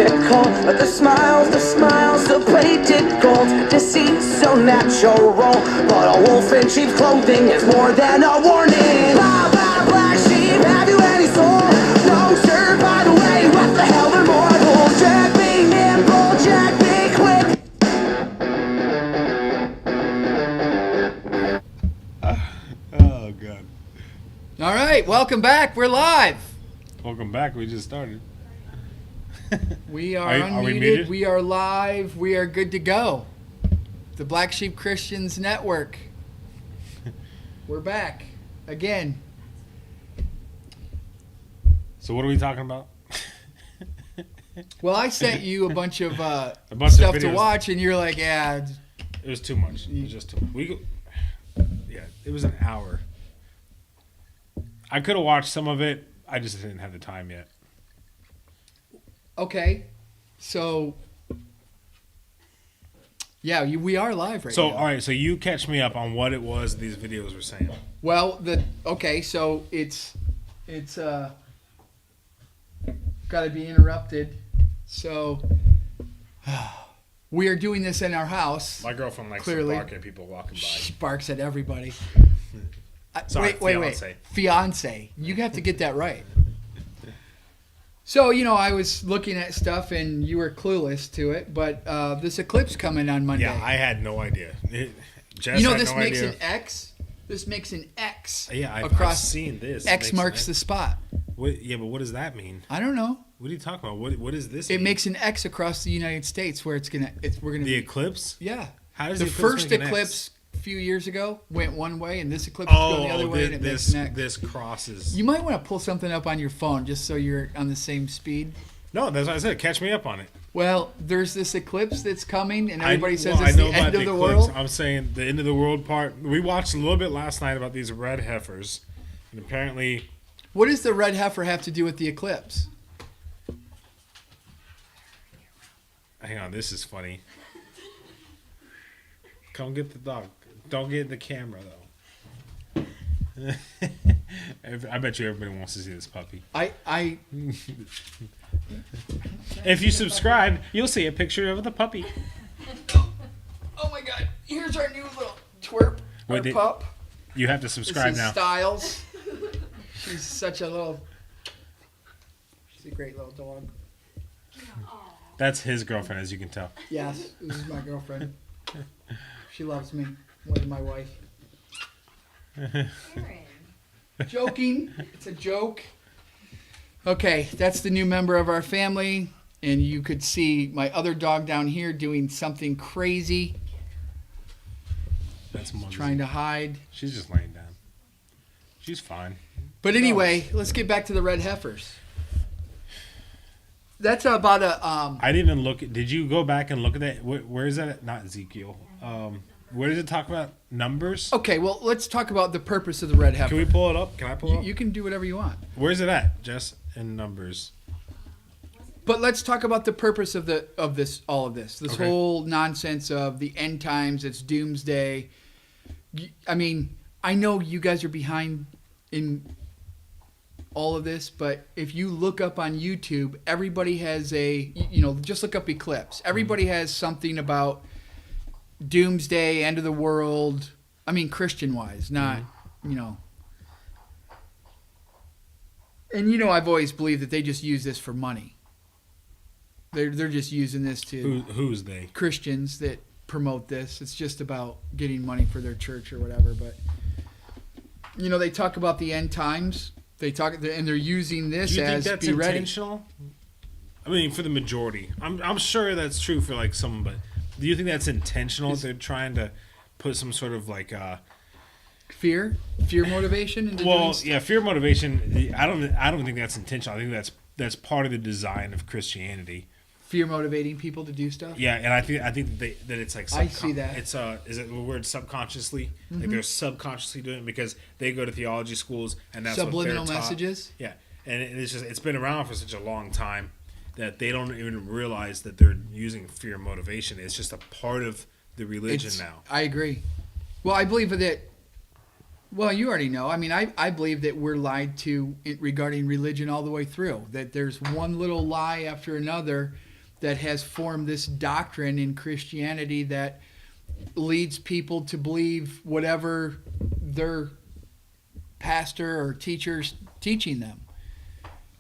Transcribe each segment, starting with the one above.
it cold. But the smiles, the plated gold. Deceit so natural. But a wolf in sheep's clothing is more than a warning. Blah, blah, black sheep, have you any soul? No, sir, by the way, what the hell are mortals? Jack be nimble, Jack be quick. Oh, God. All right, welcome back. We're live. Welcome back. We just started. We are Are we unmuted. muted? We are live. We are good to go. The Black Sheep Christians Network. We're back again. So what are we talking about? Well, I sent you a bunch of bunch stuff of to videos. watch, and you're like, yeah. It was too much. It was just too much. Yeah, it was an hour. I could have watched some of it. I just didn't have the time yet. Okay. So, yeah, we are live right So, now. all right. So you catch me up on what it was these videos were saying. Well, so it's got to be interrupted. So we are doing this in our house. My girlfriend likes Clearly. to bark at people walking by. She barks at everybody. Sorry, wait. fiance. Fiance. You have to get that right. So, I was looking at stuff and you were clueless to it, but this eclipse coming on Monday. Yeah, I had no idea. Jess had this no makes idea. an X? This makes an X. Yeah, I've across seen this. X It makes marks an the spot. Yeah, but what does that mean? I don't know. What are you talking about? What is this? It mean? makes an X across the United States where we're gonna The eclipse? Yeah. How does the the eclipse first make an X? eclipse a few years ago went one way, and this eclipse is going the other way, and it makes an X. This crosses. You might want to pull something up on your phone just so you're on the same speed. No, that's what I said. Catch me up on it. Well, there's this eclipse that's coming, and everybody says I it's know the about end of the eclipse. world. I'm saying the end of the world part. We watched a little bit last night about these red heifers, and apparently, What does the red heifer have to do with the eclipse? hang on, this is funny. Come get the dog. Don't get in the camera though. I bet you everybody wants to see this puppy. I If you subscribe, you'll see a picture of the puppy. Oh my God! Here's our new little twerp, our Wait, pup. You have to This subscribe is now. Styles. She's such a little. She's a great little dog. That's his girlfriend, as you can tell. Yes, this is my girlfriend. She loves me more than my wife. Joking. It's a joke. Okay, that's the new member of our family. And you could see my other dog down here doing something crazy, That's Mumsy. trying to hide. She's just laying down. She's fine. But anyway, let's get back to the red heifers. That's about a I didn't even look. Did you go back and look at that? Where is that? Not Ezekiel. Where does it talk about numbers? Okay, well, let's talk about the purpose of the red heifer. Can we pull it up? Can I pull it up? You can do whatever you want. Where's it at, Jess? In numbers. But let's talk about the purpose of all of this. This Okay. whole nonsense of the end times, it's doomsday. I mean, I know you guys are behind in all of this, but if you look up on YouTube, everybody has just look up eclipse. Everybody has something about doomsday, end of the world. I mean, Christian-wise, not, And I've always believed that they just use this for money. They're just using this to Who's they? Christians that promote this. It's just about getting money for their church or whatever. But they talk about the end times. And they're using this Do you think as that's be ready. intentional? I mean, for the majority, I'm sure that's true for like some, but do you think that's intentional? They're trying to put some sort of like Fear motivation into doing well, stuff? yeah, fear motivation. I don't think that's intentional. I think that's part of the design of Christianity. Fear motivating people to do stuff. Yeah, and I think that it's like I see that. It's is it the word subconsciously? Like they're subconsciously doing it because they go to theology schools and that's Subliminal what they're taught. messages. Yeah, and it's been around for such a long time that they don't even realize that they're using fear motivation. It's just a part of the religion now. I agree. Well, I believe that. Well, you already know. I mean, I believe that we're lied to regarding religion all the way through. That there's one little lie after another that has formed this doctrine in Christianity that leads people to believe whatever their pastor or teacher's teaching them.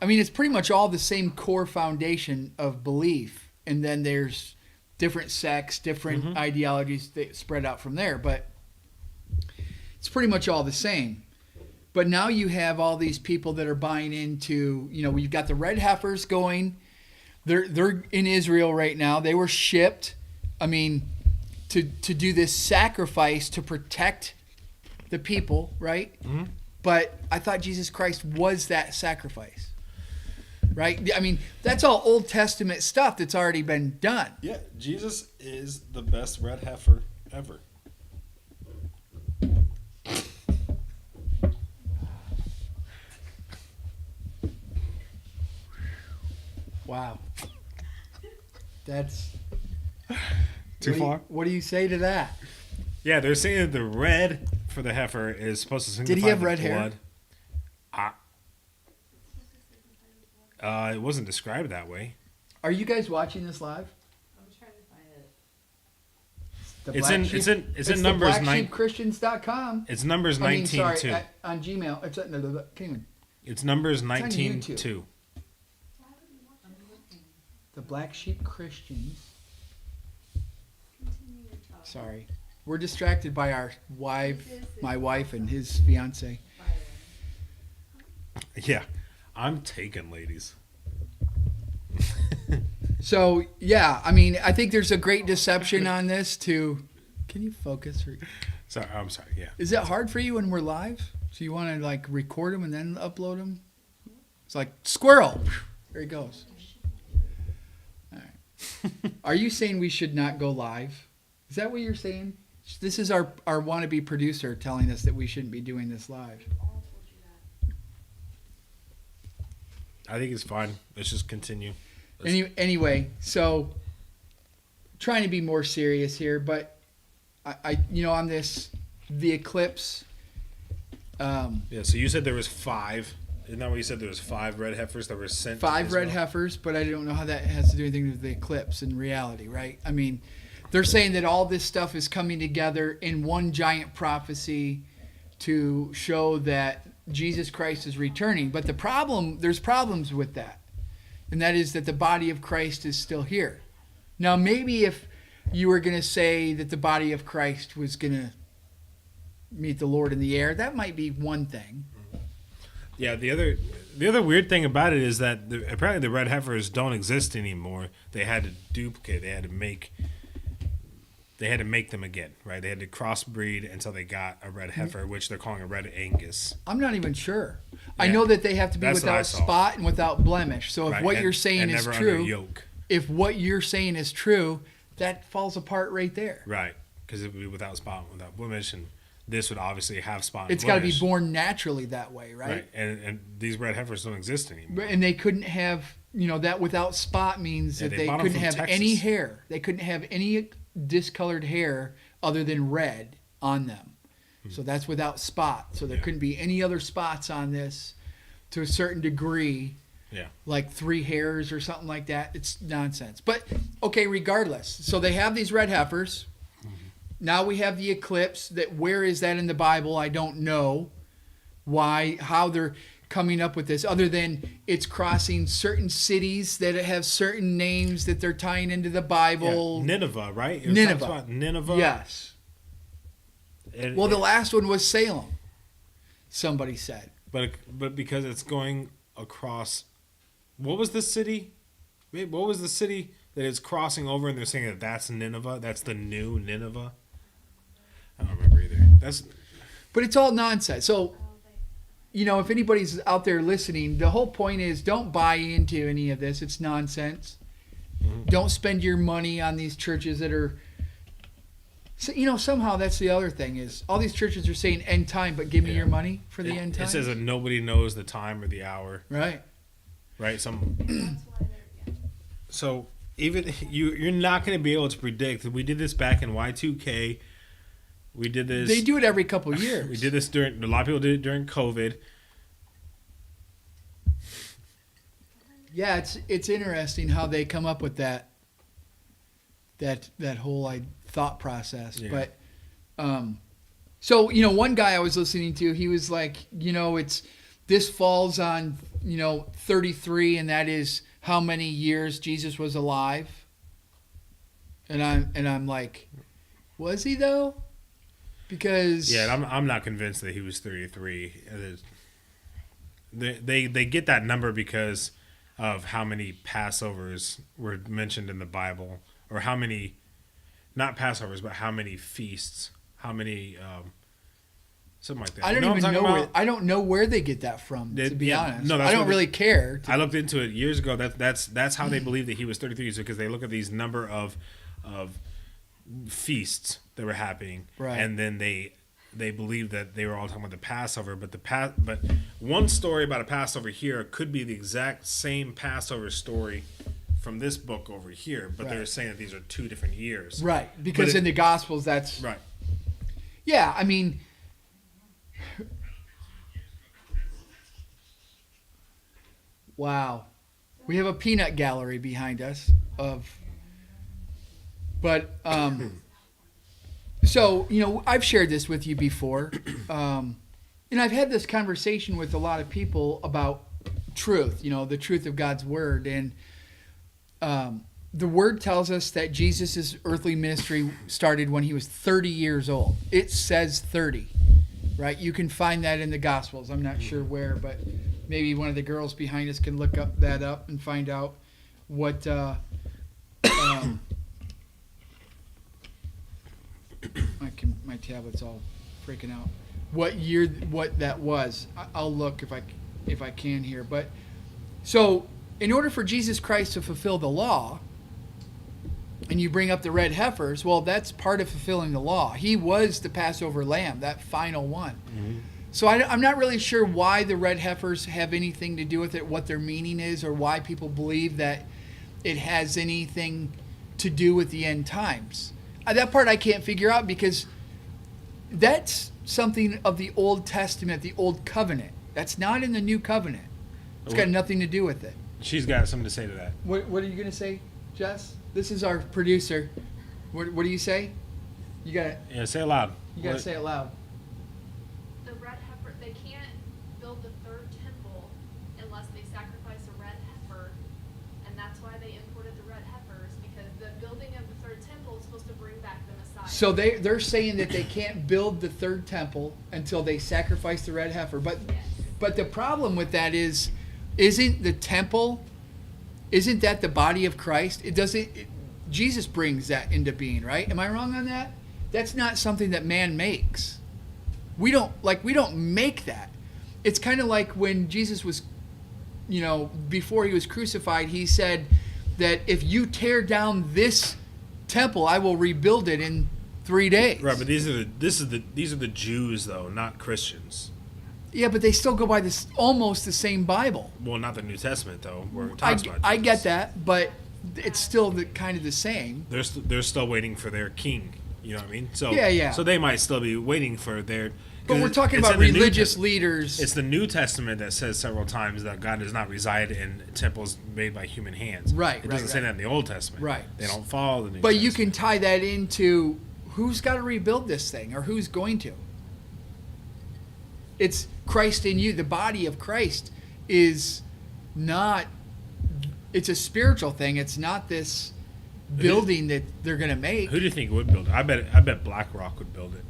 I mean, it's pretty much all the same core foundation of belief, and then there's different sects, different ideologies that spread out from there, but it's pretty much all the same. But now you have all these people that are buying into, you've got the red heifers going. They're in Israel right now. They were shipped, to do this sacrifice to protect the people, right? Mm-hmm. But I thought Jesus Christ was that sacrifice, right? I mean, that's all Old Testament stuff that's already been done. Yeah, Jesus is the best red heifer ever. Wow. That's too far. What do you say to that? Yeah, they're saying that the red for the heifer is supposed to signify Did he have the red blood. hair? It wasn't described that way. Are you guys watching this live? I'm trying to find it. It's in Numbers 9. BlackSheepChristians.com. It's Numbers 19:2. On Gmail. It's Numbers on 19:2. The Black Sheep Christians. Sorry. We're distracted by my wife and his fiance. Yeah. I'm taken, ladies. So, yeah, I think there's a great deception on this to... Can you focus? Sorry, I'm sorry, yeah. Is it hard for you when we're live? So you want to, record them and then upload them? It's like, squirrel! There he goes. All right. Are you saying we should not go live? Is that what you're saying? This is our wannabe producer telling us that we shouldn't be doing this live. I think it's fine. Let's just continue. Anyway, so trying to be more serious here, but I on this, the eclipse. Yeah, so you said there was 5. Isn't that what you said? There was 5 red heifers that were sent. 5 red heifers, but I don't know how that has to do anything with the eclipse in reality, right? I mean, they're saying that all this stuff is coming together in one giant prophecy to show that Jesus Christ is returning. But there's problems with that. And that is that the body of Christ is still here. Now, maybe if you were going to say that the body of Christ was going to meet the Lord in the air, that might be one thing. Yeah, the other weird thing about it is that apparently the red heifers don't exist anymore. They had to duplicate. They had to make them again, right? They had to crossbreed until they got a red heifer, which they're calling a red Angus. I'm not even sure. Yeah. I know that they have to be That's without spot and without blemish. So if what you're saying is true, if what you're saying is true, that falls apart right there. Right, because it would be without spot and without blemish, and this would obviously have spot and It's got to blemish. be born naturally that way, right? Right, and these red heifers don't exist anymore. And they couldn't have, that without spot means that they couldn't have any hair. They couldn't have any discolored hair other than red on them. So that's without spot. So there couldn't be any other spots on this to a certain degree. Yeah. Like 3 hairs or something like that. It's nonsense. But, okay, regardless. So they have these red heifers. Now we have the eclipse. Where is that in the Bible? I don't know how they're coming up with this, other than it's crossing certain cities that have certain names that they're tying into the Bible. Yeah. Nineveh, right? Nineveh. Yes. The last one was Salem, somebody said. But because it's going across, what was the city? Wait, what was the city that it's crossing over, and they're saying that that's Nineveh? That's the new Nineveh? I don't remember either. But it's all nonsense. So, if anybody's out there listening, the whole point is don't buy into any of this. It's nonsense. Mm-hmm. Don't spend your money on these churches that are... So, somehow that's the other thing is all these churches are saying end time, but give me your money for the end time. It says that nobody knows the time or the hour. Right. So even you're not going to be able to predict. We did this back in Y2K. We did this. They do it every couple of years. We did this a lot of people did it during COVID. Yeah, it's interesting how they come up with that. that whole thought process. Yeah. But so one guy I was listening to, he was like, this falls on 33, and that is how many years Jesus was alive. And I'm like, was he though? Because I'm not convinced that he was 33. They get that number because of how many Passovers were mentioned in the Bible, or how many, not Passovers, but how many feasts, how many, something like that. I don't even know I don't know where they get that from. To be honest, no, I don't really care. I looked into it years ago. That's how they believe that he was 33, because they look at these number of feasts that were happening, right? And then they believe that they were all talking about the Passover, but but one story about a Passover here could be the exact same Passover story from this book over here, but they're saying that these are 2 different years, right? Because in the Gospels, that's right. Yeah, I mean, wow, we have a peanut gallery behind us but so I've shared this with you before, and I've had this conversation with a lot of people about truth, the truth of God's word, and the word tells us that Jesus' earthly ministry started when he was 30 years old. It says 30, right? You can find that in the Gospels. I'm not sure where, but maybe one of the girls behind us can look that up and find out what my tablet's all freaking out. What that was. I'll look if I can here. But so in order for Jesus Christ to fulfill the law, and you bring up the red heifers, well, that's part of fulfilling the law. He was the Passover lamb, that final one. Mm-hmm. So I'm not really sure why the red heifers have anything to do with it, what their meaning is, or why people believe that it has anything to do with the end times. That part I can't figure out, because that's something of the Old Testament, the Old Covenant. That's not in the New Covenant. It's got nothing to do with it. She's got something to say to that. What are you going to say, Jess? This is our producer. What do you say? You got to... Yeah, say it loud. You got to say it loud. The red heifer, they can't build the third temple unless they sacrifice a red heifer, and that's why they imported the red heifers, because the building of the third temple is supposed to bring back the Messiah. So they're saying that they can't build the third temple until they sacrifice the red heifer. But the problem with that is, isn't the temple, isn't that the body of Christ? Jesus brings that into being, right? Am I wrong on that? That's not something that man makes. We don't make that. It's kind of like when Jesus was, before he was crucified, he said that if you tear down this temple, I will rebuild it in 3 days. Right, but these are the Jews though, not Christians. Yeah, but they still go by this almost the same Bible. Well, not the New Testament though, where it talks about Jesus. I get that, but it's still kind of the same. They're still waiting for their king. You know what I mean? So yeah. So they might still be waiting for their. But we're talking about religious leaders. It's the New Testament that says several times that God does not reside in temples made by human hands. Right. It doesn't say that in the Old Testament. Right. They don't follow the New But Testament. you can tie that into who's got to rebuild this thing, or who's going to. It's Christ in you. The body of Christ is not. It's a spiritual thing. It's not this building that they're going to make. Who do you think would build it? I bet BlackRock would build it.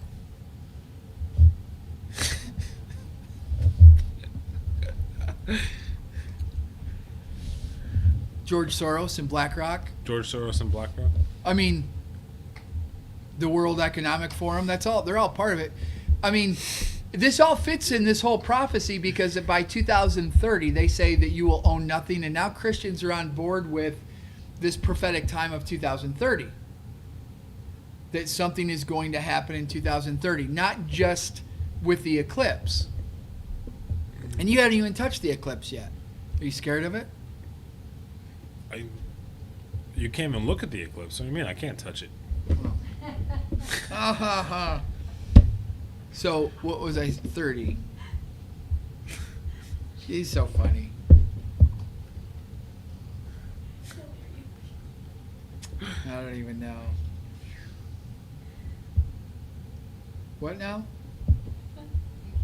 George Soros and BlackRock. George Soros and BlackRock. I mean, the World Economic Forum. That's all. They're all part of it. I mean, this all fits in this whole prophecy, because by 2030 they say that you will own nothing, and now Christians are on board with this prophetic time of 2030. That something is going to happen in 2030, not just with the eclipse. And you haven't even touched the eclipse yet. Are you scared of it? You can't even look at the eclipse. What do you mean? I can't touch it. So, what was I, 30? She's so funny. I don't even know. What now?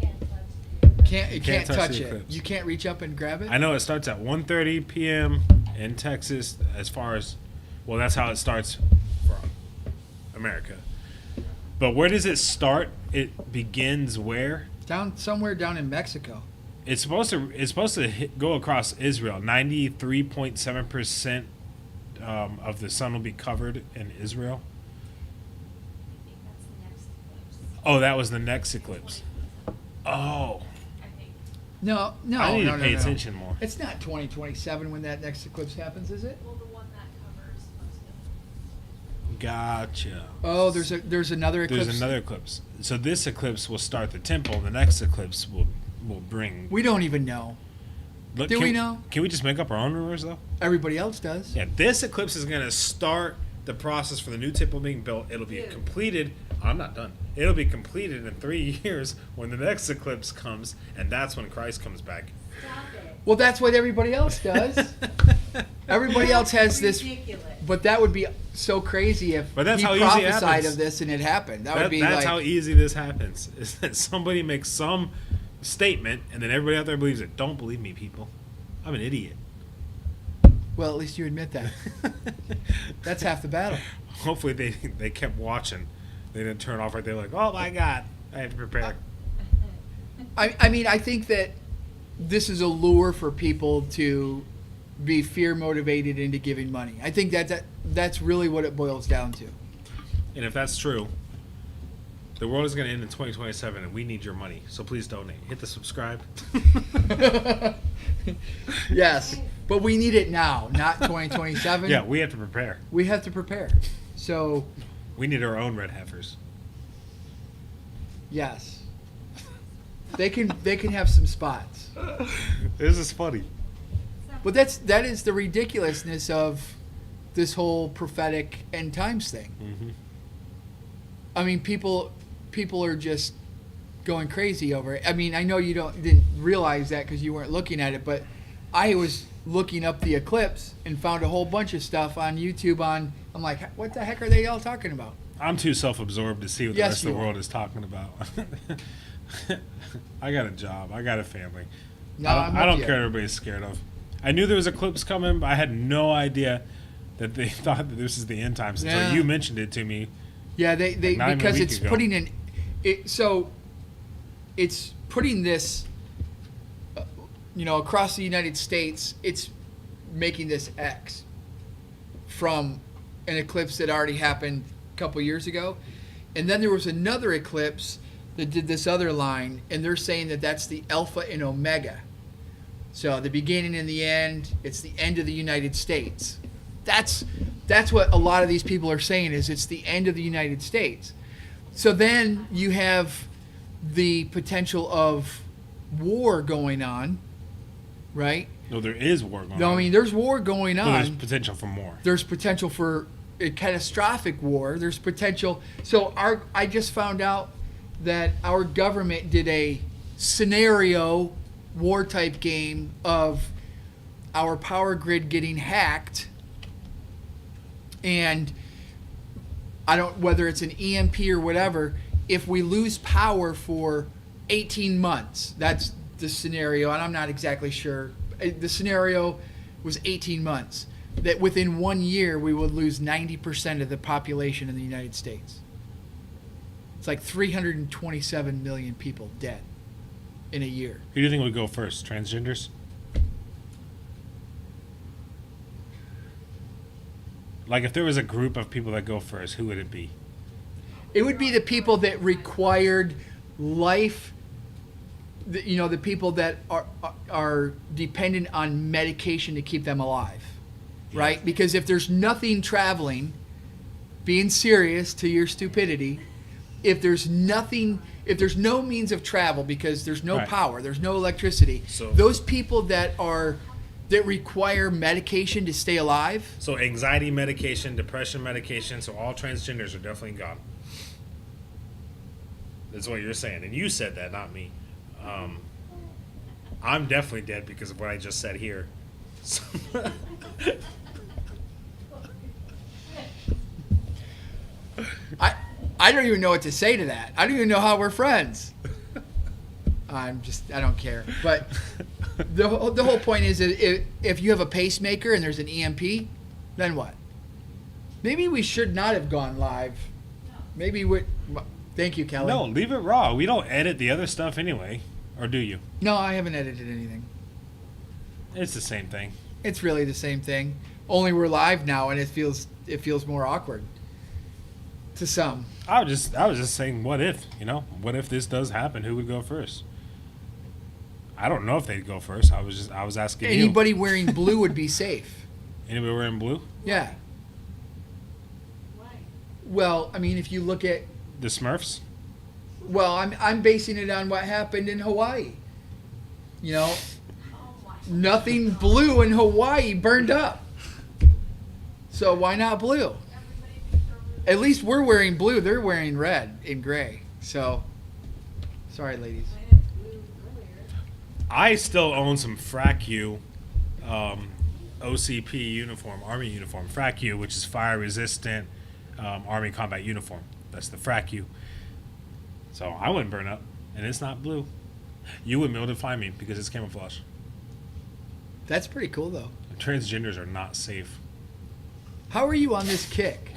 You can't touch it. You can't touch the it. eclipse. You can't reach up and grab it? I know it starts at 1:30 p.m. in Texas. As far as, well, that's how it starts for America. But where does it start? It begins where? Somewhere down in Mexico. It's supposed to go across Israel. 93.7% of the sun will be covered in Israel. I think that's the next eclipse. Oh, that was the next eclipse. Oh, I think. No, I need no, to no, pay no. attention more. It's not 2027 when that next eclipse happens, is it? Well, the one that covers most of Gotcha. Oh, there's another eclipse. There's another eclipse. So this eclipse will start the temple. The next eclipse will bring. We don't even know. Look, Do we know? Can we just make up our own rumors though? Everybody else does. Yeah, this eclipse is going to start the process for the new temple being built. It'll be completed. I'm not done. It'll be completed in 3 years when the next eclipse comes, and that's when Christ comes back. Stop it. Well, that's what everybody else does. Everybody else has this. Ridiculous. But that would be so crazy if But that's he how easy it prophesied happens. of this and it happened. That would be That's like, how easy this happens. Is that somebody makes some statement, and then everybody out there believes it. Don't believe me, people. I'm an idiot. well, at least you admit that. That's half the battle. Hopefully they kept watching. They didn't turn off right there like, oh my God, I have to prepare. I mean, I think that this is a lure for people to be fear motivated into giving money. I think that's really what it boils down to. And if that's true, the world is going to end in 2027, and we need your money. So please donate. Hit the subscribe. Yes, but we need it now, not 2027. Yeah, we have to prepare. We have to prepare. So, We need our own red heifers. yes, they can have some spots. This is funny. But that is the ridiculousness of this whole prophetic end times thing. Mm-hmm. I mean, people are just going crazy over it. I mean, I know you didn't realize that because you weren't looking at it, but I was looking up the eclipse and found a whole bunch of stuff on YouTube I'm like, what the heck are they all talking about? I'm too self-absorbed to see what the Yes, rest of you the are. world is talking about. I got a job. I got a family. No, I I'm don't with care you. what everybody's scared of. I knew there was eclipse coming, but I had no idea that they thought that this is the end times until Yeah. you mentioned it to me. Yeah, they Not even a because week it's ago. putting in it. So it's putting this, across the United States. It's making this X from an eclipse that already happened a couple years ago, and then there was another eclipse that did this other line, and they're saying that that's the Alpha and Omega. So the beginning and the end. It's the end of the United States. That's what a lot of these people are saying is it's the end of the United States. So then you have the potential of war going on, right? No, there is war going No, on. I mean there's war going No, there's on. potential for more. There's potential for a catastrophic war. There's potential. So I just found out that our government did a scenario war type game of our power grid getting hacked, and whether it's an EMP or whatever, if we lose power for 18 months, that's the scenario, and I'm not exactly sure. The scenario was 18 months, that within 1 year we would lose 90% of the population in the United States. It's like 327 million people dead in a year. Who do you think would go first? Transgenders? Like, if there was a group of people that go first, who would it be? It would be the people that required life, the people that are dependent on medication to keep them alive, right? Because if there's nothing traveling, being serious to your stupidity, if there's no means of travel because there's no Right. power, there's no electricity, So- those people that require medication to stay alive, So anxiety medication, depression medication, so all transgenders are definitely gone. That's what you're saying. And you said that, not me. I'm definitely dead because of what I just said here. I don't even know what to say to that. I don't even know how we're friends. I don't care. But the whole point is that if you have a pacemaker and there's an EMP, then what? Maybe we should not have gone live. Maybe we. Thank you, Kelly. No, leave it raw. We don't edit the other stuff anyway. Or do you? No, I haven't edited anything. It's the same thing. It's really the same thing. Only we're live now, and it feels more awkward to some. I was just saying, what if? What if this does happen? Who would go first? I don't know if they'd go first. I was asking Anybody wearing blue would be safe. Anybody wearing blue? Yeah. Why? Well, I mean, if you look at, The Smurfs? well, I'm basing it on what happened in Hawaii. Oh my. Nothing blue in Hawaii burned up. So why not blue? Everybody thinks they're At least we're wearing blue. They're wearing red and gray. So, sorry, ladies. I had blue earlier. I still own some Frac U OCP uniform, Army uniform. Frac U, which is fire resistant Army combat uniform. That's the Frac U. So I wouldn't burn up, and it's not blue. You wouldn't be able to find me because it's camouflage. That's pretty cool, though. Transgenders are not safe. How are you on this kick?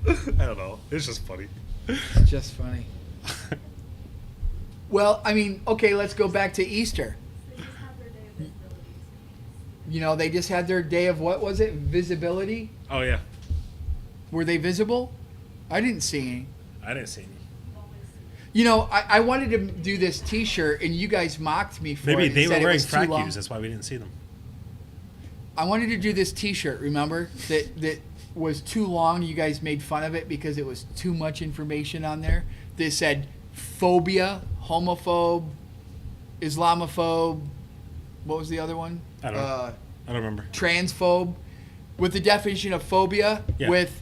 I don't know. It's just funny. It's just funny. Well, I mean, okay, let's go back to Easter. They just have their day of visibility. You know, they just had their day of, what was it? Visibility? Oh yeah, Were they visible? I didn't see any. I didn't see any. You know, I wanted to do this T-shirt, and you guys mocked me for Maybe it. and they said were it wearing was too long. Frac U's. That's why we didn't see them. I wanted to do this T-shirt. Remember that was too long. You guys made fun of it because it was too much information on there. They said phobia, homophobe, Islamophobe. What was the other one? I don't know. I don't remember. Transphobe, with the definition of phobia, Yeah. with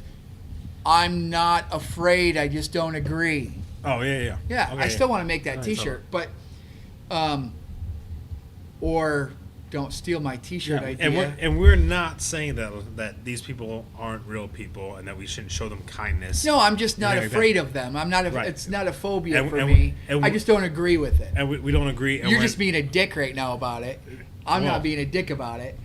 I'm not afraid, I just don't agree. Oh yeah. Yeah, Okay, I still want to make that Alright, T-shirt, but or don't steal my T-shirt Yeah, idea. and we're not saying that these people aren't real people and that we shouldn't show them kindness. No, I'm just not Yeah, like afraid that. of them. I'm not. Right. It's not a phobia And- for and- me. and I just don't agree with it. And we don't agree. And You're we're- just being a dick right now about it. I'm Well- not being a dick about it.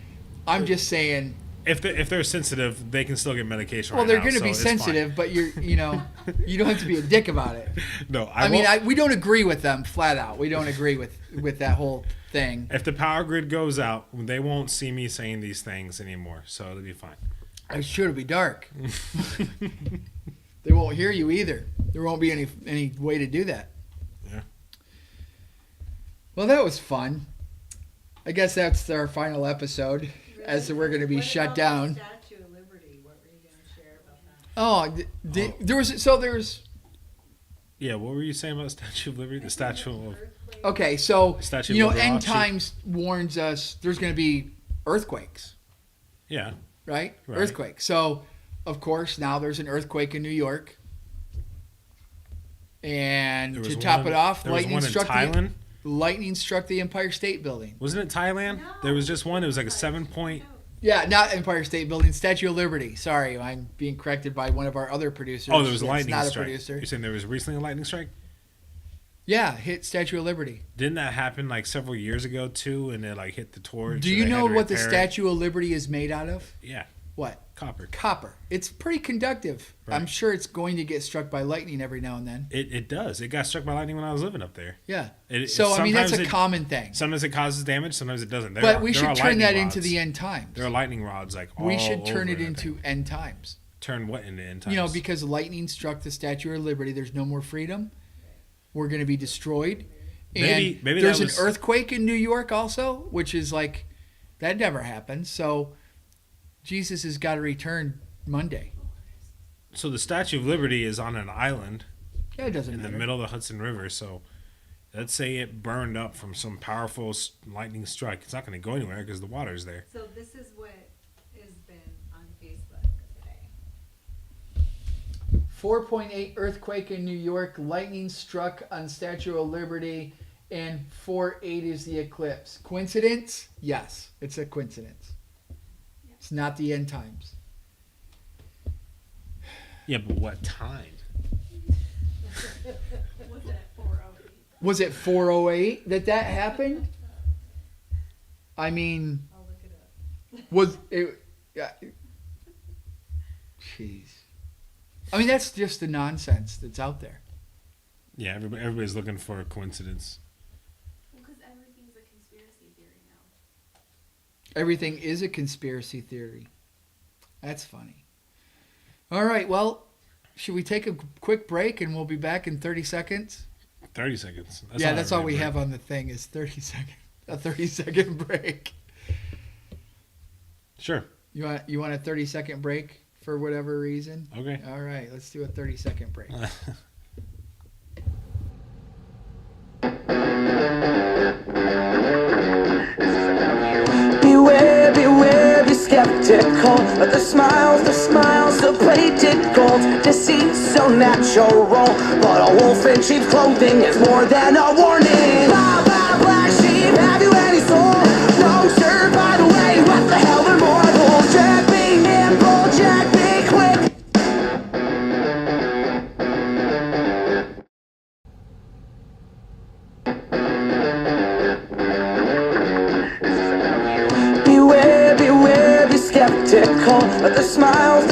I'm just saying. if they're sensitive, they can still get medication. Well, right they're now, going to so be it's sensitive, but you don't have to be a dick about it. fine. No, I mean, we don't agree with them flat out. We don't agree with that whole thing. if the power grid goes out, they won't see me saying these things anymore, so it'll be fine. It's sure to be dark. They won't hear you either. There won't be any way to do that. Yeah. Well, that was fun. I guess that's our final episode, as we're going to be What shut about down. the Statue of Liberty? What were you going to share about that? There was. Yeah, what were you saying about the Statue of Liberty? The Statue of... Earthquake? Okay, so Statue of you know, Liberty. end times warns us there's going to be earthquakes, Yeah. right? Right. Earthquakes. So, of course, now there's an earthquake in New York, and There to was top one- it off, there was one in Thailand. lightning struck the Empire State Building. Wasn't it Thailand? No. There was just one. It was like a 7-point. Yeah, not Empire State Building, Statue of Liberty. Sorry, I'm being corrected by one of our other producers. Oh, there was a that's lightning not strike. a producer. You're saying there was recently a lightning strike? Yeah, hit Statue of Liberty. Didn't that happen like several years ago too? And it like hit the torch. Do and you they had know to what the repair it? Statue of Liberty is made out of? Yeah, What? copper. Copper. It's pretty conductive. Right. I'm sure it's going to get struck by lightning every now and then. It does. It got struck by lightning when I was living up there. Yeah. It- So, I mean, that's sometimes a it- common thing. Sometimes it causes damage. Sometimes it doesn't. But we should turn that into the end times. There are lightning rods like all We should turn over it everything. into end times. Turn what into end times? You know, because lightning struck the Statue of Liberty, there's no more freedom. We're going to be destroyed. And Maybe there's that an was- earthquake in New York also, which is like, that never happened. So Jesus has got to return Monday. So the Statue of Liberty is on an island Yeah, it doesn't in the matter. middle of the Hudson River. So let's say it burned up from some powerful lightning strike. It's not going to go anywhere because the water's there. So this is what has been on Facebook today. 4.8 earthquake in New York, lightning struck on Statue of Liberty, and 4.8 is the eclipse. Coincidence? Yes, it's a coincidence. It's not the end times. Yeah, but what time? Was it at 4:08? Was it 4:08 that happened? I mean, I'll look it up. was it? Yeah. Jeez. I mean, that's just the nonsense that's out there. Yeah, everybody's looking for a coincidence. Well, because everything's a conspiracy theory now. Everything is a conspiracy theory. That's funny. All right, well, should we take a quick break and we'll be back in 30 seconds? 30 seconds. That's all we have on the thing is 30 seconds. A 30-second break. Sure. You want a 30-second break for whatever reason? Okay. All right, let's do a 30-second break. Beware, beware, be skeptical. But the smiles, the plated gold. Deceit so natural. But a wolf in cheap clothing is more than a warning. Bow, bow, black sheep, have you any soul? No, sir, by the way, what the hell are mortals? Jack, be nimble, Jack, be quick. Beware, beware, be skeptical. But the smiles,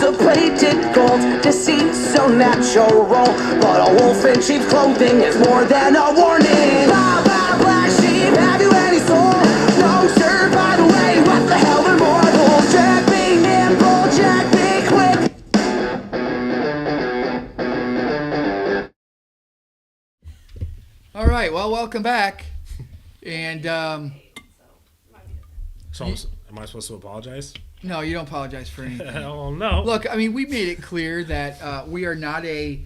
the plated gold. Deceit so natural. But a wolf in cheap clothing is more than a warning. Bow, bow, black sheep, have you any soul? No, sir, by the way, what the hell are mortals? Jack, be nimble, Jack, be quick. All right, well, welcome back. And So am I supposed to apologize? no, you don't apologize for anything. Hell no. Look, I mean, we made it clear that we are not a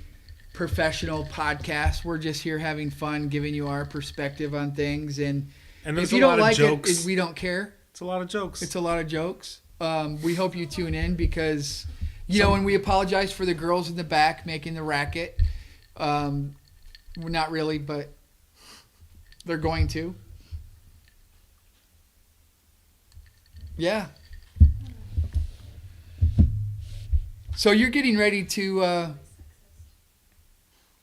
professional podcast. We're just here having fun, giving you our perspective on things. And there's if you a lot don't of like jokes. it, we don't care. It's a lot of jokes. It's a lot of jokes. We hope you tune in because, and we apologize for the girls in the back making the racket. We're not really, but they're going to. Yeah. So you're getting ready to.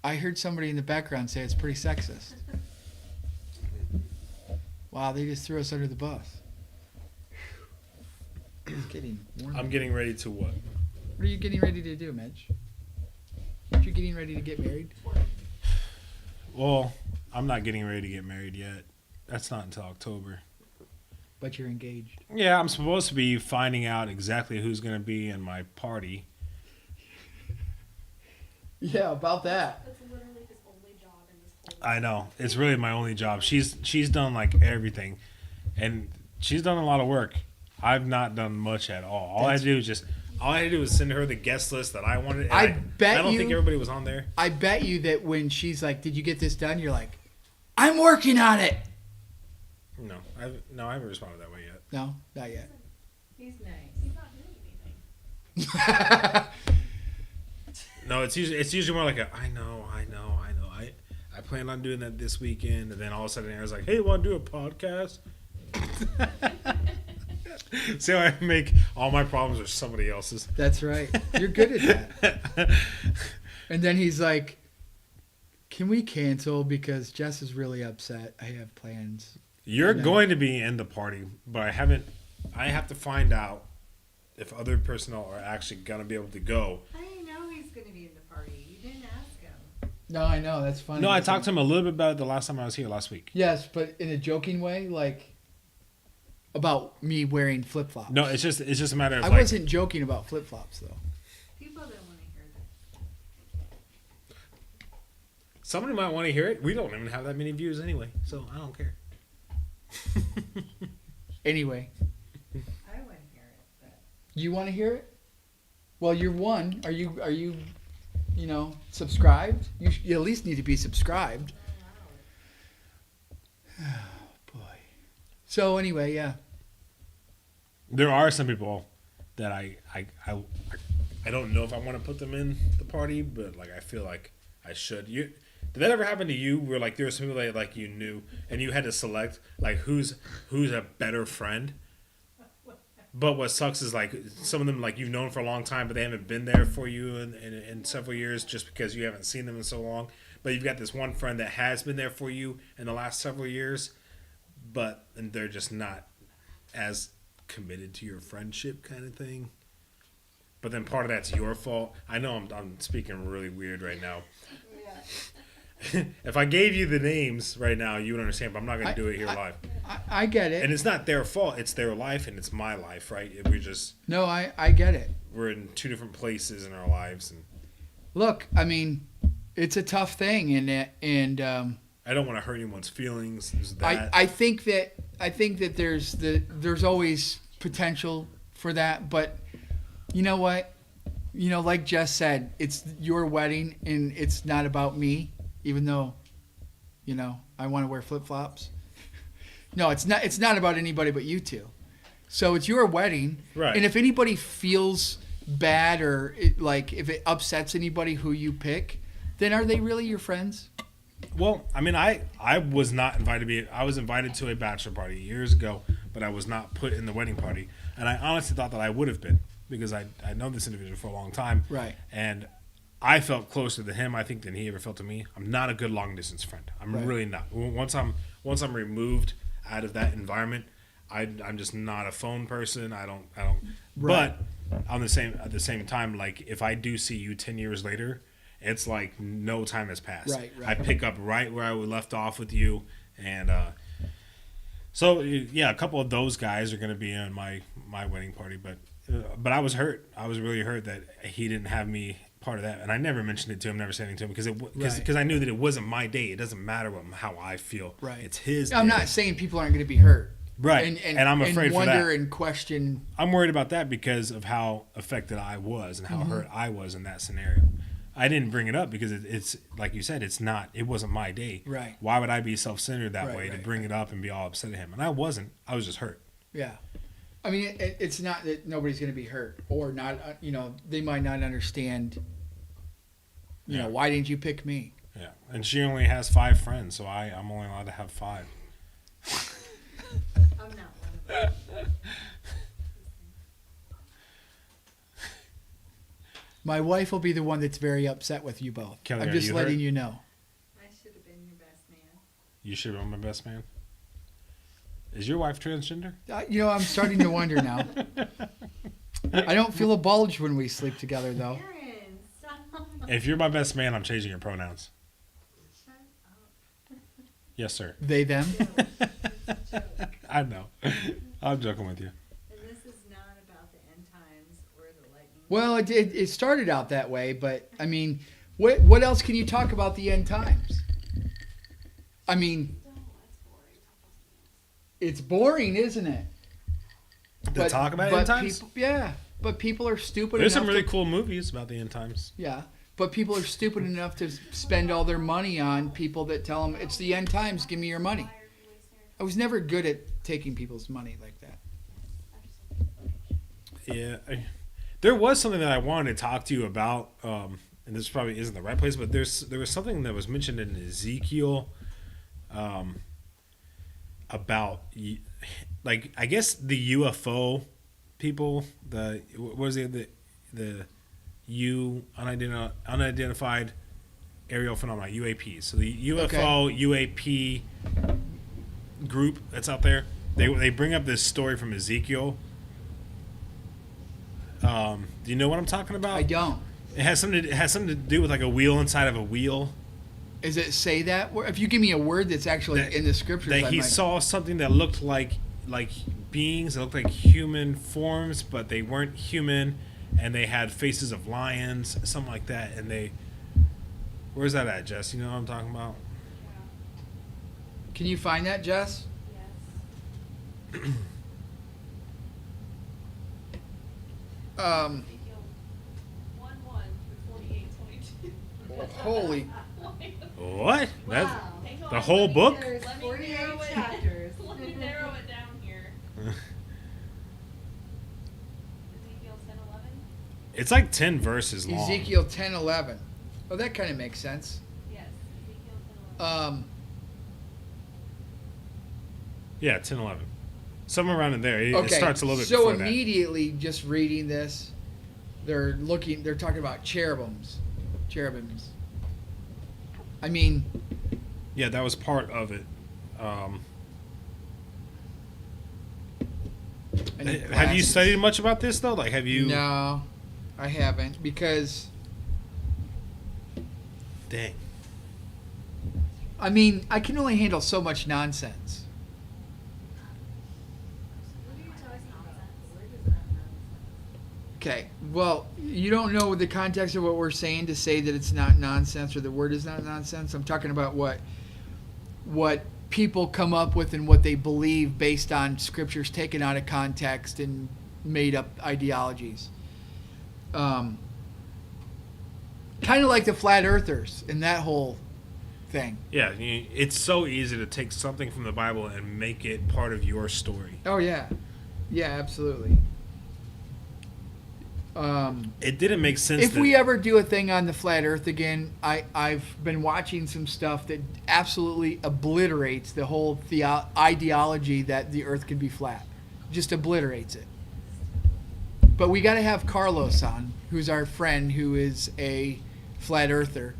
I heard somebody in the background say it's pretty sexist. Wow, they just threw us under the bus. It's getting warm. I'm getting ready to what? What are you getting ready to do, Mitch? Aren't you getting ready to get married? Well, I'm not getting ready to get married yet. That's not until October. But you're engaged. Yeah, I'm supposed to be finding out exactly who's going to be in my party. Yeah, about that. That's literally his only job in this whole. I know. It's really my only job. She's done like everything. And she's done a lot of work. I've not done much at all. All I had to do was send her the guest list that I wanted. And I I don't think everybody was on there. I bet you that when she's like, "Did you get this done?" You're like, "I'm working on it." No, I haven't responded that way yet. No, not yet. He's nice. He's not doing anything. No, it's usually more like I know. I plan on doing that this weekend, and then all of a sudden Aaron's like, "Hey, want to do a podcast?" See how I make all my problems are somebody else's. That's right. You're good at that. And then he's like, "Can we cancel because Jess is really upset? I have plans." You're No. going to be in the party, but I have to find out if other personnel are actually going to be able to go. I didn't know he's going to be in the party. You didn't ask him. No, I know that's funny. No, I talked to him a little bit about it the last time I was here last week. Yes, but in a joking way, like about me wearing flip flops. No, it's just a matter of I like, wasn't joking about flip flops though. People don't want to hear that. somebody might want to hear it. We don't even have that many views anyway, so I don't care. Anyway, I want to hear it, but you want to hear it? Well, you're one. Are you subscribed? You at least need to be subscribed. I don't know. Oh, boy. So anyway, yeah. There are some people that I don't know if I want to put them in the party, but like I feel like I should. Did that ever happen to you? Where like there was somebody that like you knew and you had to select like who's a better friend? But what sucks is like some of them like you've known for a long time, but they haven't been there for you in several years just because you haven't seen them in so long. But you've got this one friend that has been there for you in the last several years, and they're just not as committed to your friendship kind of thing. But then part of that's your fault. I know I'm speaking really weird right now. If I gave you the names right now, you would understand, but I'm not going to do it here live. I get it. And it's not their fault. It's their life, and it's my life, right? We're just... No, I get it. We're in two different places in our lives. And Look, I mean, it's a tough thing, and I don't want to hurt anyone's feelings. I think that there's always potential for that, but you know what? You know, like Jess said, it's your wedding, and it's not about me. Even though, you know, I want to wear flip-flops. No, it's not about anybody but you two. So it's your wedding. Right. And if anybody feels bad or if it upsets anybody who you pick, then are they really your friends? Well, I mean, I was not invited I was invited to a bachelor party years ago, but I was not put in the wedding party. And I honestly thought that I would have been because I know this individual for a long time. Right. And I felt closer to him, I think, than he ever felt to me. I'm not a good long distance friend. I'm Right. really not. Once I'm removed out of that environment, I'm just not a phone person. I don't. Right. But at the same time, like if I do see you 10 years later, it's like no time has passed. Right. I pick up right where I left off with you, and so yeah, a couple of those guys are going to be in my wedding party, but I was hurt. I was really hurt that he didn't have me part of that, and I never mentioned it to him, never said anything to him because I knew that it wasn't my day. It doesn't matter how I feel. Right. It's his. I'm day. not saying people aren't going to be hurt. Right. And I'm afraid for that. wonder and question. I'm worried about that because of how affected I was and how hurt I was in that scenario. I didn't bring it up because it's like you said, it wasn't my day. Right. Why would I be self-centered that Right, way to right, bring it up and be all upset at him? And I wasn't. I was just hurt. Yeah. I mean, it's not that nobody's going to be hurt or not, they might not understand, Yeah. why didn't you pick me? Yeah. And she only has 5 friends, so I'm only allowed to have 5. I'm not one of them. My wife will be the one that's very upset with you both. Kelly, I'm are just you letting hurt? you know. I should have been your best man. You should have been my best man. Is your wife transgender? I'm starting to wonder now. I don't feel a bulge when we sleep together, though. Aaron, stop. If you're my best man, I'm changing your pronouns. Shut up. Yes, sir. They, them. It's a joke. I know. I'm joking with you. And this is not about the end times or the lightning. Well, it started out that way, but, I mean, what else can you talk about the end times? I mean, it's boring, isn't it? To talk about end times? But people are stupid There's enough some really to, cool movies about the end times. Yeah, but people are stupid enough to spend all their money on people that tell them it's the end times, give me your money. I was never good at taking people's money like that. Yeah. There was something that I wanted to talk to you about, and this probably isn't the right place, but there was something that was mentioned in Ezekiel about, like, I guess the UFO people, what was it, the unidentified aerial phenomena, UAPs. So the UFO, UAP group that's out there, they bring up this story from Ezekiel. Do you know what I'm talking about? I don't. It has something to do with like a wheel inside of a wheel. Does it say that? If you give me a word that's actually in the scriptures, That I he might- saw something that looked like beings that looked like human forms, but they weren't human, and they had faces of lions, something like that. And where's that at, Jess? You know what I'm talking about? Can you find that, Jess? Yes. Um, Ezekiel 1:1 through 48:22. holy. What? That's Wow. Hang on, the whole let me- book? There's Let me 48 narrow it. chapters. Let me narrow it down here. Ezekiel 10:11. It's like 10 verses long. Ezekiel 10:11. Oh, that kind of makes sense. Yes, Ezekiel 10:11. Um, Yeah, 10:11. Somewhere around in there. It starts a little bit so before that. immediately, just reading this, they're talking about cherubims. I mean, Yeah, that was part of it. I need Have you glasses. studied much about this though? Like, have you? No, I haven't, because Dang. I mean, I can only handle so much nonsense. Okay, well, you don't know the context of what we're saying to say that it's not nonsense or the word is not nonsense. I'm talking about what people come up with and what they believe based on scriptures taken out of context and made up ideologies. Kind of like the flat earthers and that whole thing. Yeah, it's so easy to take something from the Bible and make it part of your story. Oh yeah, yeah, absolutely. It didn't make sense. If we ever do a thing on the flat Earth again, I've been watching some stuff that absolutely obliterates the whole ideology that the Earth can be flat. Just obliterates it. But we got to have Carlos on, who's our friend, who is a flat Earther.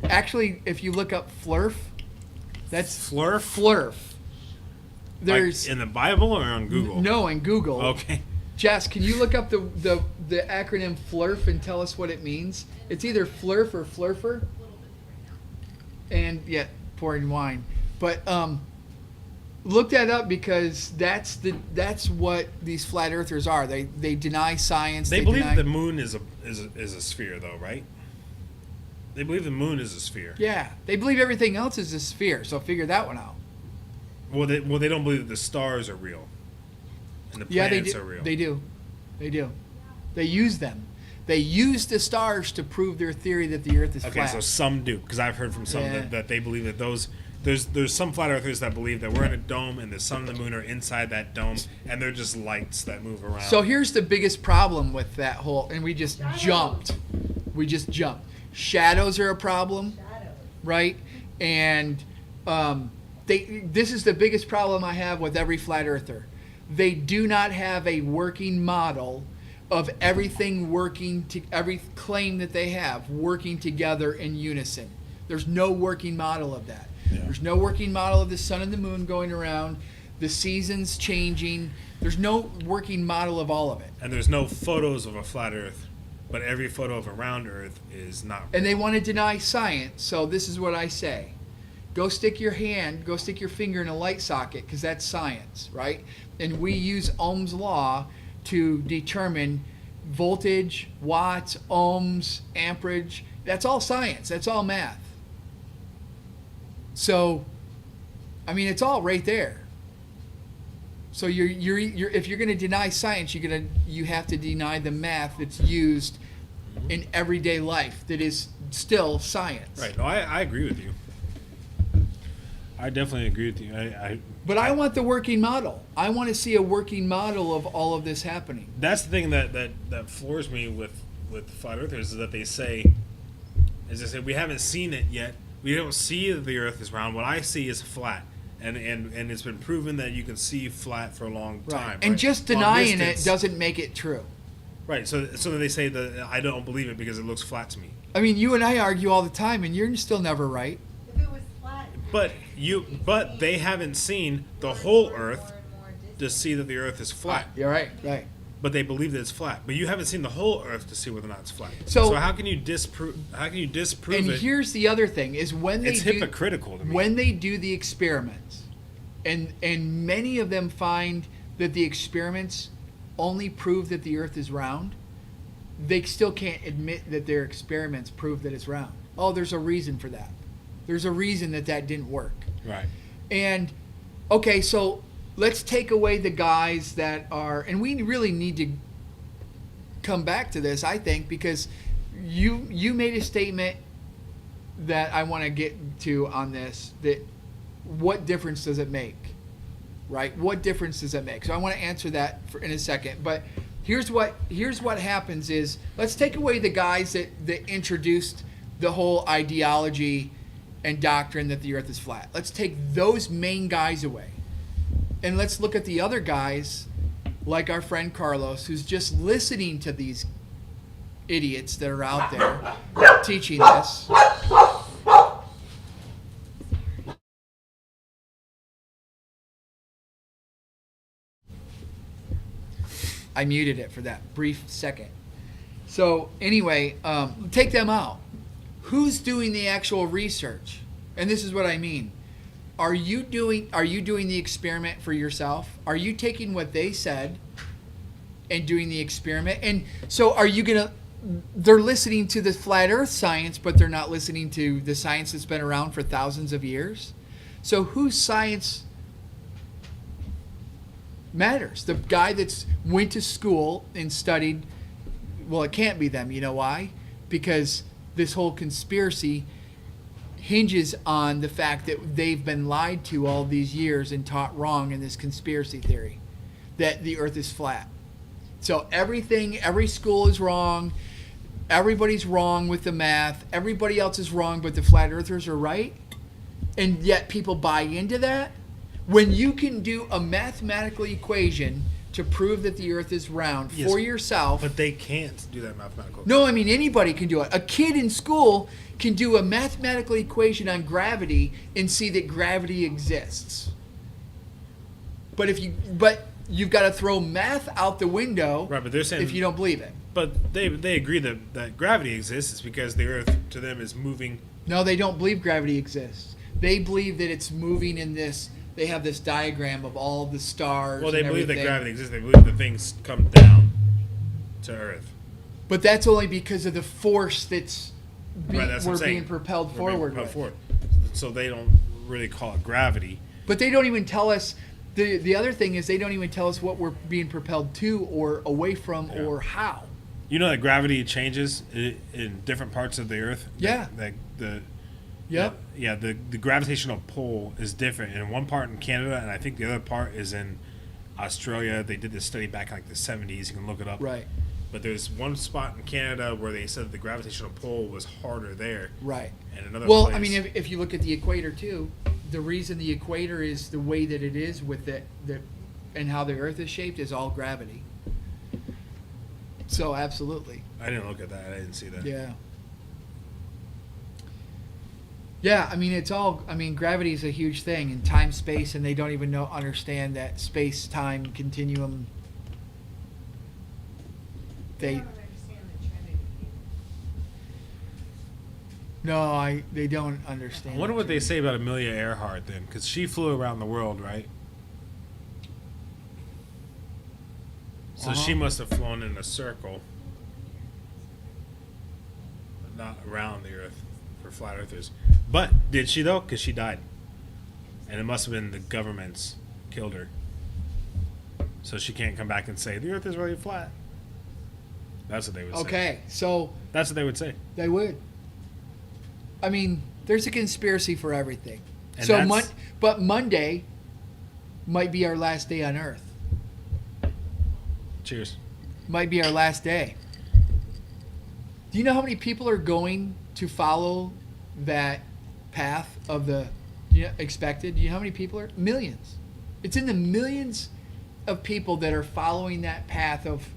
Actually, if you look up Flurf, that's Flurf? Flurf. There's like in the Bible or on Google? no in Google. Okay. Jess, can you look up the acronym FLURF and tell us what it means? It's either FLURF or FLURFer. And yeah, pouring wine. But look that up, because that's what these flat earthers are. They deny science. They believe deny... the moon is a sphere, though, right? They believe the moon is a sphere. Yeah, they believe everything else is a sphere. So figure that one out. Well, they don't believe that the stars are real, and the planets are real. They do. They use them. They use the stars to prove their theory that the Earth is Okay, flat. so some do, because I've heard from some Yeah. that they believe that there's some flat earthers that believe that we're in a dome and the sun and the moon are inside that dome, and they're just lights that move around. So here's the biggest problem with that whole, and we just jumped. Shadows are a problem, right? And this is the biggest problem I have with every flat earther. They do not have a working model of everything every claim that they have working together in unison. There's no working model of that. Yeah. There's no working model of the sun and the moon going around, the seasons changing. There's no working model of all of it. And there's no photos of a flat Earth, but every photo of a round Earth is not real. And they want to deny science. So this is what I say. Go stick your finger in a light socket, because that's science, right? And we use Ohm's law to determine voltage, watts, ohms, amperage. That's all science. That's all math. So, I mean, it's all right there. So you're if you're going to deny science, you have to deny the math that's used in everyday life that is still science. Right. No, I agree with you. I definitely agree with you. But I want the working model. I want to see a working model of all of this happening. That's the thing that floors me with flat earthers, is that they say we haven't seen it yet. We don't see that the Earth is round. What I see is flat, and it's been proven that you can see flat for a long time. And right? just Long denying distance. it doesn't make it true. Right. So then they say that I don't believe it because it looks flat to me. I mean, you and I argue all the time, and you're still never right. If it was flat. But they haven't seen the whole Earth to see that the Earth is flat. You're right. Right. But they believe that it's flat. But you haven't seen the whole Earth to see whether or not it's flat. So how can you disprove? How can you disprove And it? here's the other thing: is when they It's hypocritical to me. when they do the experiments, and many of them find that the experiments only prove that the Earth is round. They still can't admit that their experiments prove that it's round. Oh, there's a reason for that. There's a reason that didn't work. Right. And okay, so let's take away the guys that are, and we really need to come back to this, I think, because you made a statement that I want to get to on this, that what difference does it make, right? What difference does it make? So I want to answer that in a second, but here's what happens is, let's take away the guys that introduced the whole ideology and doctrine that the Earth is flat. Let's take those main guys away. And let's look at the other guys, like our friend Carlos, who's just listening to these idiots that are out there teaching this. I muted it for that brief second. So anyway, take them out. Who's doing the actual research? And this is what I mean. Are you doing the experiment for yourself? Are you taking what they said and doing the experiment? And so are you going to, they're listening to the flat earth science, but they're not listening to the science that's been around for thousands of years. So whose science matters? The guy that's went to school and studied, well, it can't be them. You know why? Because this whole conspiracy hinges on the fact that they've been lied to all these years and taught wrong in this conspiracy theory that the earth is flat. So every school is wrong. Everybody's wrong with the math. Everybody else is wrong, but the flat earthers are right. And yet people buy into that. When you can do a mathematical equation to prove that the earth is round for yourself. But they can't do that mathematical. No, I mean anybody can do it. A kid in school can do a mathematical equation on gravity and see that gravity exists. But you've got to throw math out the window, right, but they're saying, if you don't believe it. But they agree that gravity exists. It's because the earth to them is moving. No, they don't believe gravity exists. They believe that it's moving in this. They have this diagram of all the stars. Well, they and believe everything. that gravity exists. They believe that things come down to Earth. But that's only because of the force that's Right, that's what I'm we're being saying. propelled We're being forward propelled with. forward. So they don't really call it gravity. But they don't even tell us. The other thing is they don't even tell us what we're being propelled to or away from or how. You know that gravity changes in different parts of the Earth? Yeah. Yep. Yeah, the gravitational pull is different in one part in Canada, and I think the other part is in Australia. They did this study back in like the 70s. You can look it up. Right. But there's one spot in Canada where they said the gravitational pull was harder there. Right. And another Well, place, I mean, if you look at the equator too, the reason the equator is the way that it is with the and how the Earth is shaped is all gravity. So absolutely. I didn't look at that. I didn't see that. Yeah. Yeah, I mean it's all. I mean gravity is a huge thing in time, space, and they don't even understand that space-time continuum. They They don't understand the Trinity. they don't understand. I wonder the what they Trinity. say about Amelia Earhart then, because she flew around the world, right? So she must have flown in a circle, but not around the Earth for flat earthers. But did she though? Because she died, and it must have been the governments killed her. So she can't come back and say the Earth is really flat. That's what they would say. Okay, so That's what they would say. they would. I mean, there's a conspiracy for everything. And So, that's- but Monday might be our last day on Earth. Cheers. Might be our last day. Do you know how many people are going to follow that path of the expected? Do you know how many people are? Millions. It's in the millions of people that are following that path of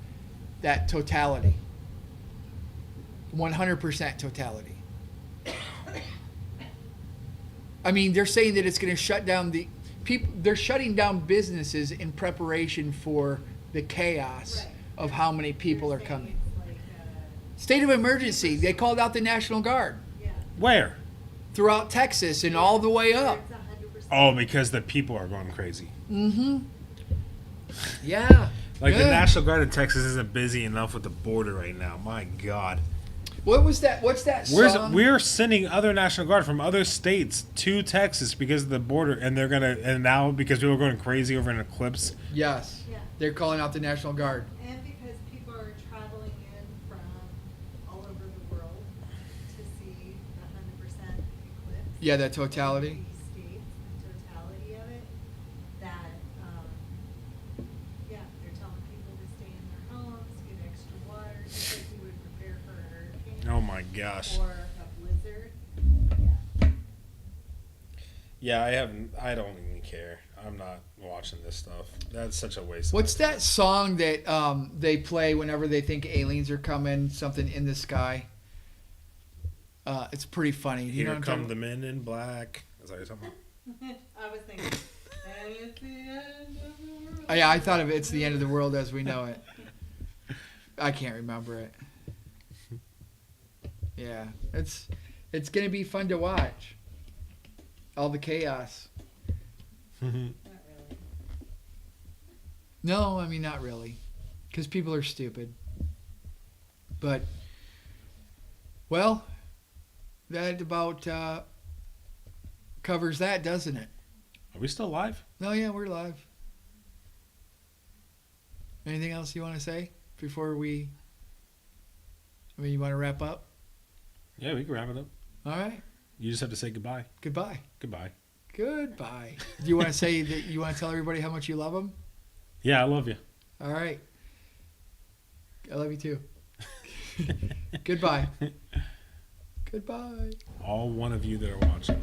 that totality. 100% totality. I mean, they're saying that it's going to shut down the people. They're shutting down businesses in preparation for the chaos Right. of how many people They're are saying coming. it's like, State of emergency. They called out the National Guard yeah. Where? throughout Texas and all the way up. It's 100%. Oh, because the people are going crazy. Yeah. Like the Yeah. National Guard in Texas isn't busy enough with the border right now. My God. What was that? What's that song? We're sending other National Guard from other states to Texas because of the border, and and now because people are going crazy over an eclipse. Yes. Yeah. They're calling out the National Guard. And because people are traveling in from all over the world to see the 100% eclipse. Yeah, that totality. These states, the totality of it, that, yeah, they're telling people to stay in their homes, get extra water, just like you would prepare for a hurricane. Oh my gosh. Or a blizzard. Yeah. Yeah, I haven't. I don't even care. I'm not watching this stuff. That's such a waste. What's of my that song that they play whenever they think aliens are coming? Something in the sky. It's pretty funny. You know Here what I'm come talking the men in black. Is that what you're talking about? I was thinking, and it's the end of the world. Oh, yeah, I thought of It's the End of the World as We Know It. I can't remember it. Yeah, it's gonna be fun to watch. All the chaos. Not really. No, I mean not really, because people are stupid. But well, that about covers that, doesn't it? Are we still live? No, yeah, we're live. Anything else you want to say before we? I mean, you want to wrap up? Yeah, we can wrap it up. All right. You just have to say goodbye. Goodbye. Goodbye. Goodbye. Do you want to say that you want to tell everybody how much you love them? Yeah, I love you. All right. I love you too. Goodbye. Goodbye. All one of you that are watching.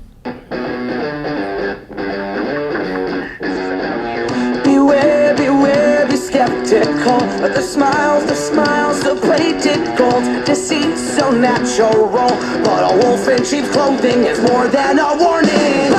Beware, beware, be skeptical. The smiles, the plated gold. Deceit so natural, but a wolf in sheep's clothing is more than a warning.